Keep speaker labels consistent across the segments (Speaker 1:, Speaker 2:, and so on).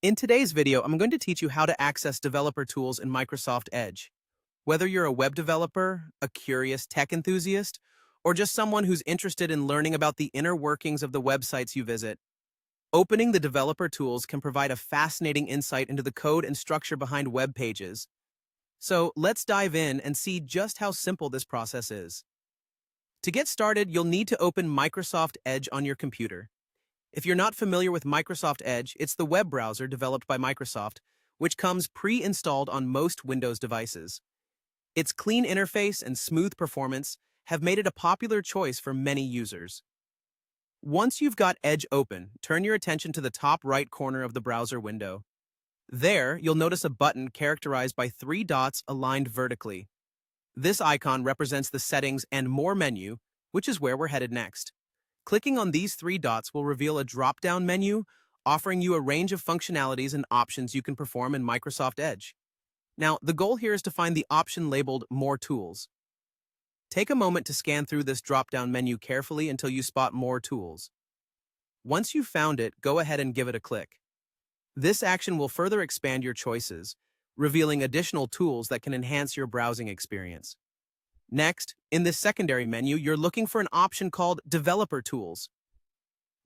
Speaker 1: In today's video, I'm going to teach you how to access developer tools in Microsoft Edge. Whether you're a web developer, a curious tech enthusiast, or just someone who's interested in learning about the inner workings of the websites you visit, opening the developer tools can provide a fascinating insight into the code and structure behind web pages. So let's dive in and see just how simple this process is. To get started, you'll need to open Microsoft Edge on your computer. If you're not familiar with Microsoft Edge, it's the web browser developed by Microsoft, which comes pre-installed on most Windows devices. Its clean interface and smooth performance have made it a popular choice for many users. Once you've got Edge open, turn your attention to the top right corner of the browser window. There, you'll notice a button characterized by three dots aligned vertically. This icon represents the Settings and More menu, which is where we're headed next. Clicking on these three dots will reveal a drop-down menu, offering you a range of functionalities and options you can perform in Microsoft Edge. Now, the goal here is to find the option labeled More Tools. Take a moment to scan through this drop-down menu carefully until you spot More Tools. Once you've found it, go ahead and give it a click. This action will further expand your choices, revealing additional tools that can enhance your browsing experience. Next, in this secondary menu, you're looking for an option called Developer Tools.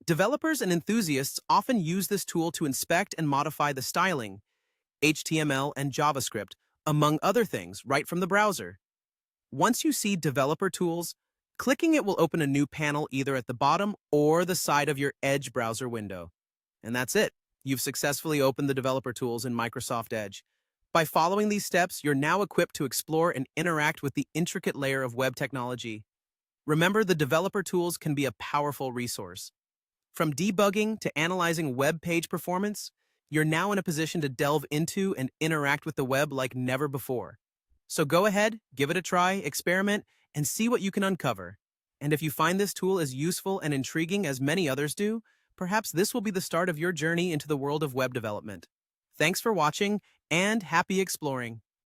Speaker 1: Developers and enthusiasts often use this tool to inspect and modify the styling, HTML and JavaScript, among other things, right from the browser. Once you see Developer Tools, clicking it will open a new panel either at the bottom or the side of your Edge browser window. And that's it. You've successfully opened the Developer Tools in Microsoft Edge. By following these steps, you're now equipped to explore and interact with the intricate layer of web technology. Remember, the developer tools can be a powerful resource. From debugging to analyzing web page performance, you're now in a position to delve into and interact with the web like never before. So go ahead, give it a try, experiment, and see what you can uncover. And if you find this tool as useful and intriguing as many others do, perhaps this will be the start of your journey into the world of web development. Thanks for watching, and happy exploring!